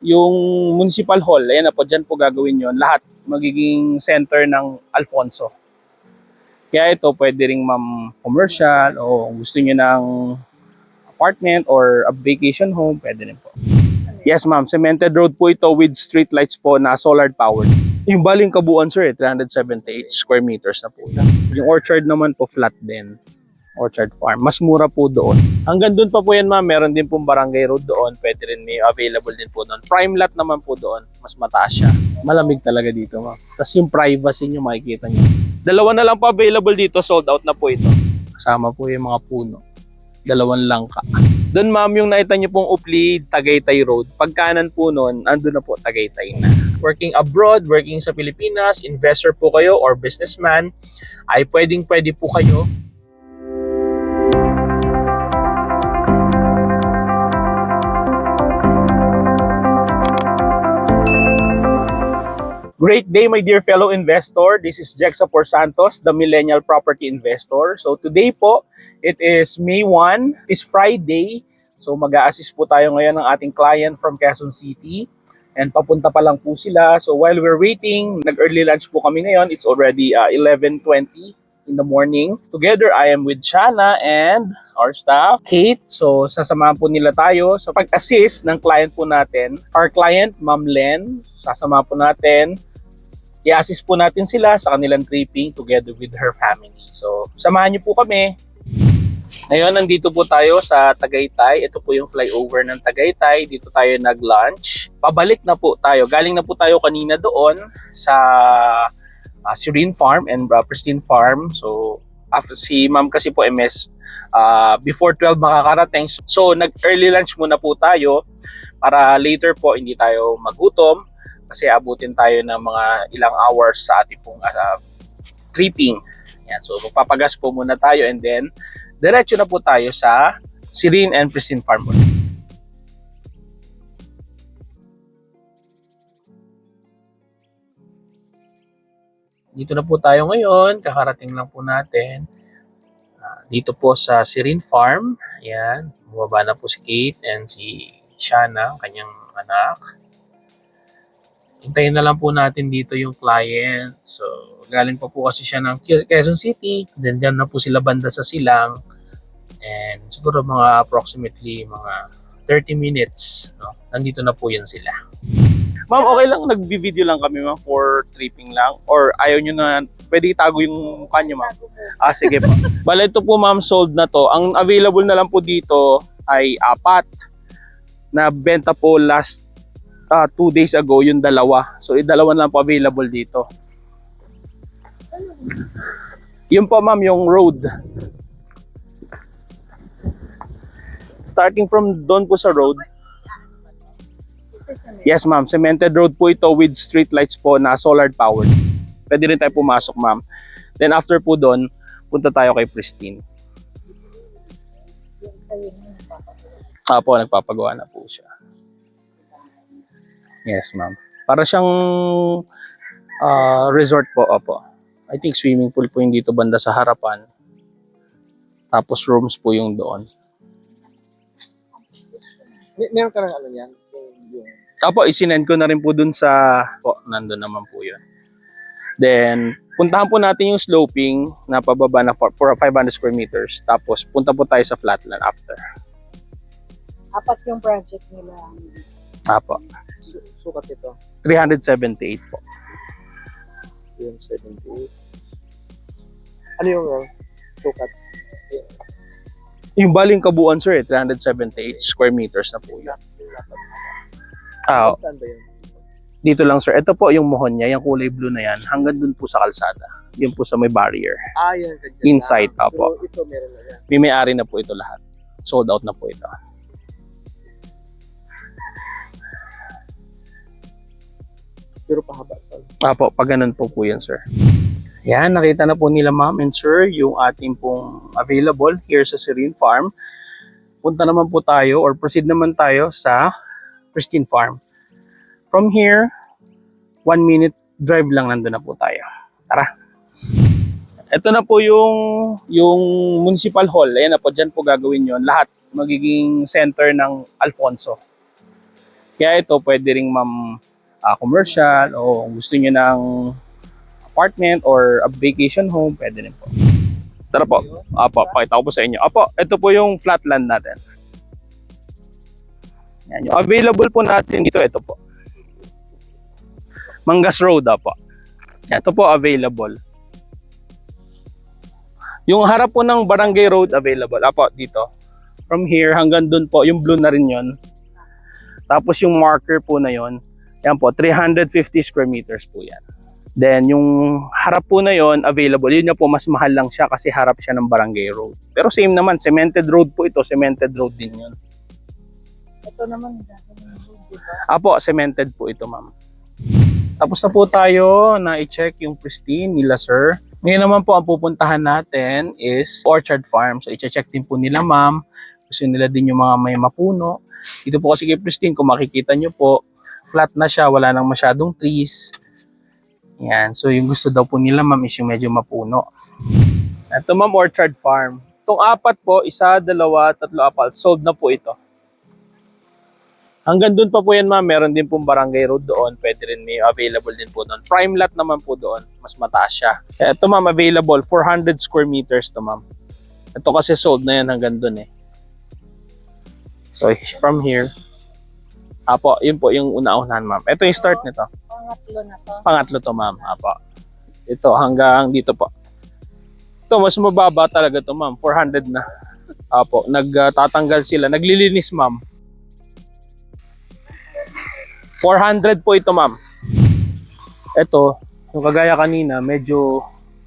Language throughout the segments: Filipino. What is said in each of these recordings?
Yung Municipal Hall, ayan na po, dyan po gagawin yon. Lahat magiging center ng Alfonso. Kaya ito, pwede ring ma'am commercial o gusto niyo ng apartment or a vacation home, pwede rin po. Yes ma'am, cemented road po ito with street lights po na solar powered. Yung baling kabuuan sir, 378 square meters na po. Yung orchard naman po flat din. Orchard Farm. Mas mura po doon. Hanggang doon pa po yan ma'am, meron din pong barangay road doon. Pwede rin may available din po doon. Prime lot naman po doon. Mas mataas siya. Malamig talaga dito ma'am. Tapos yung privacy nyo makikita nyo. Dalawa na lang po available dito. Sold out na po ito. Kasama po yung mga puno. Dalawang langka. Doon ma'am, yung nakita nyo pong Uplid, Tagaytay Road. Pagkanan po noon, andun na po Tagaytay na. Working abroad, working sa Pilipinas, investor po kayo or businessman, ay pwede po kayo. Great day, my dear fellow investor. This is Jexa Por Santos, the Millennial Property Investor. So today po, it is May 1, it's Friday. So mag-a-assist po tayo ngayon ng ating client from Quezon City. And papunta pa lang po sila. So while we're waiting, nag-early lunch po kami ngayon. It's already 11:20 in the morning. Together, I am with Shana and our staff, Kate. So sasamahan po nila tayo sa pag-assist ng client po natin. Our client, Ma'am Len, sasamahan po natin. I-assist po natin sila sa kanilang tripping together with her family. So, samahan niyo po kami. Ngayon, nandito po tayo sa Tagaytay. Ito po yung flyover ng Tagaytay. Dito tayo nag-lunch. Pabalik na po tayo. Galing na po tayo kanina doon sa Serene Farm and Pristine Farm. So, after si ma'am kasi po MS, before 12 makakarating. So, nag-early lunch muna po tayo para later po hindi tayo magutom. Kasi abutin tayo ng mga ilang hours sa ating pong tripping. Yan. So magpapagas po muna tayo and then diretso na po tayo sa Serene and Pristine Farm. Dito na po tayo ngayon. Kakarating lang po natin. Dito po sa Serene Farm. Yan. Bumaba na po si Kate and si Shana, kanyang anak. Hintayin na lang po natin dito yung client. So, galing pa po kasi siya ng Quezon City. Then, dyan na po sila banda sa Silang. And siguro mga approximately mga 30 minutes. No? Nandito na po yan sila. Ma'am, okay lang nag-video lang kami ma'am for tripping lang? Or ayaw nyo na, pwede itago yung mukha nyo ma'am? Sige po. Bala ito po ma'am, sold na to. Ang available na lang po dito ay 4 na benta po last 2 days ago, yung dalawa. So, dalawa lang po available dito. Yun po ma'am, yung road. Starting from doon po sa road. Yes ma'am, cemented road po ito with street lights po na solar powered. Pwede rin tayo pumasok ma'am. Then after po doon, punta tayo kay Pristine. Po, nagpapagawa na po siya. Yes, ma'am. Para siyang resort po, opo. I think swimming pool po yung dito banda sa harapan. Tapos rooms po yung doon. Meron ka ng ano yan? Opo, isinend ko na rin po dun sa... nandun naman po yun. Then, puntahan po natin yung sloping na pababa na for 500 square meters. Tapos, punta po tayo sa flatland after. 4 yung project nila. Apo. Sukat ito. 378 po. 378. Ano yung sukat? Yung baling kabuuan sir, 378 square meters na po yun. Saan ba yun? Dito lang sir. Ito po yung mohon niya, yung kulay blue na yan, hanggang dun po sa kalsada. Yun po sa may barrier. Yan. Inside pa po. So, ito meron na yan. May-ari na po ito lahat. Sold out na po ito. Pero pahaba ito. Apo, pag ganun po yan sir. Yan, nakita na po nila ma'am and sir yung ating pong available here sa Serene Farm. Punta naman po tayo or proceed naman tayo sa Pristine Farm. From here, 1 minute drive lang nandun na po tayo. Tara! Ito na po yung Municipal Hall. Ayan na po, dyan po gagawin yon. Lahat magiging center ng Alfonso. Kaya ito pwede ring ma'am commercial o gusto niyo ng apartment or a vacation home, pwede rin po. Tara po. Apo, pakita ko po sa inyo. Apo, ito po yung flatland natin. Yan, yung available po natin dito, ito po. Mangas Road, apo. Ito po available. Yung harap po ng Barangay Road available. Apo, dito. From here hanggang dun po, yung blue na rin yon. Tapos yung marker po na yon, yan po, 350 square meters po yan. Then yung harap po na yon available. Yun na po, mas mahal lang siya kasi harap siya ng Barangay Road. Pero same naman, cemented road po ito. Cemented road din yun. Ito naman, dati ng road, di ba? Apo, cemented po ito, ma'am. Tapos na po tayo na i-check yung pristine nila, sir. Ngayon naman po, ang pupuntahan natin is Orchard Farm. So, i-check din po nila, ma'am. Gusto nila din yung mga may mapuno. Dito po kasi kay pristine, kung makikita nyo po, flat na siya, wala nang masyadong trees. Yan. So, yung gusto daw po nila, ma'am, is yung medyo mapuno. Ito, ma'am, Orchard Farm. Itong apat po, 1, 2, 3, 4, sold na po ito. Hanggang doon pa po yan, ma'am. Meron din pong Barangay Road doon. Pwede rin may available din po doon. Prime lot naman po doon. Mas mataas siya. Ito, ma'am, available. 400 square meters to, ma'am. Ito kasi sold na yan hanggang doon eh. So, from here. Apo, yun po yung una-unahan, ma'am. Ito yung start nito. Pangatlo na to. Pangatlo to, ma'am. Apo. Ito hanggang dito po. Ito, mas mababa talaga to, ma'am. 400 na. Apo, nagtatanggal sila. Naglilinis, ma'am. 400 po ito, ma'am. Ito, yung kagaya kanina, medyo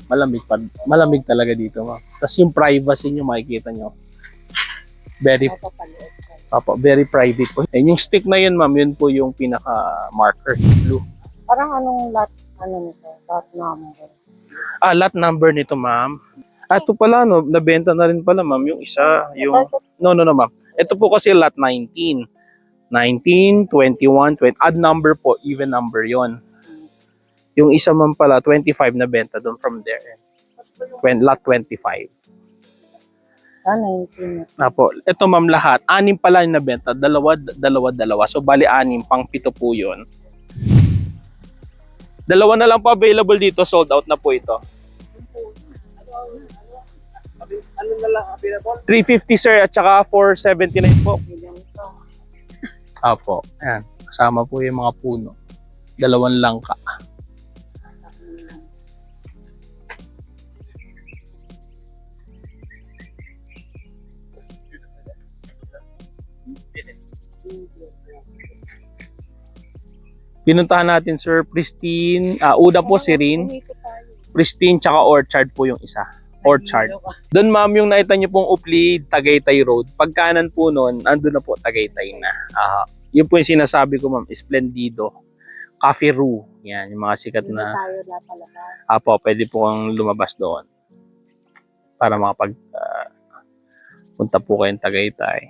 malamig pa. Malamig talaga dito, ma'am. Tapos yung privacy nyo, makikita nyo. Very, Ito paliit. very private po. And yung stick na yun, ma'am, yun po yung pinaka-marker. Blue. Parang anong lot, ano nito? Lot number. Lot number nito, ma'am. Ito pala, no, nabenta na rin pala, ma'am, yung isa, yung... No, ma'am. Ito po kasi lot 19. 19, 21, 20, odd number po, even number yon. Yung isa man pala, 25 na benta doon from there. Lot 25. 19. Apo, ito ma'am lahat, 6 pala yung nabenta, dalawa. So bali 6, pang 7 po yun. 2 na lang po available dito, sold out na po ito. Ano na lang available? 350 sir, at saka 479 po. Apo, ayan. Kasama po yung mga puno. 2 langka. Pinuntahan natin, sir, Pristine. Una po si Rin. Pristine tsaka Orchard po yung isa. Orchard. Doon, ma'am, yung nakita nyo pong Uplid, Tagaytay Road. Pagkanan po nun, andun na po Tagaytay na. Yun po yung sinasabi ko, ma'am, Esplendido. Cafe Roo. Yan, yung mga sikat na... tayo lapalabas. Apo, pwede po kang lumabas doon. Para makapag... punta po kayong Tagaytay.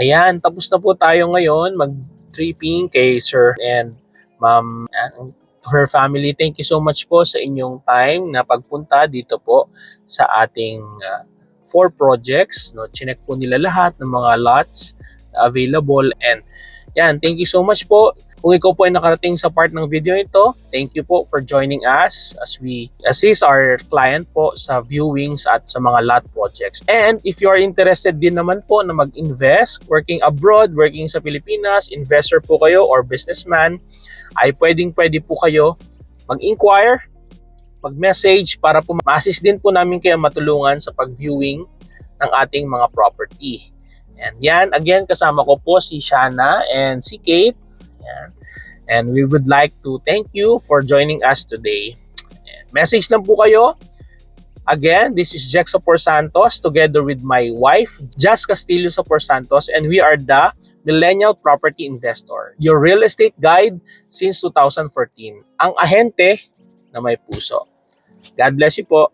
Ayan, tapos na po tayo ngayon. Mag-tripping kay Sir and Ma'am and her family. Thank you so much po sa inyong time na pagpunta dito po sa ating 4 projects. No? Chinek po nila lahat ng mga lots available. And yan, thank you so much po. Kung ikaw po ay nakarating sa part ng video ito, thank you po for joining us as we assist our client po sa viewings at sa mga lot projects. And if you are interested din naman po na mag-invest, working abroad, working sa Pilipinas, investor po kayo or businessman, ay pwede po kayo mag-inquire, mag-message para po ma-assist din po namin kayo matulungan sa pag-viewing ng ating mga property. And yan, again, kasama ko po si Shana and si Kate. Yan. And we would like to thank you for joining us today. And message lang po kayo. Again, this is Jex Sopor Santos together with my wife, Jazz Castillo Sopor Santos, and we are the Millennial Property Investor, your real estate guide since 2014. Ang ahente na may puso. God bless you po.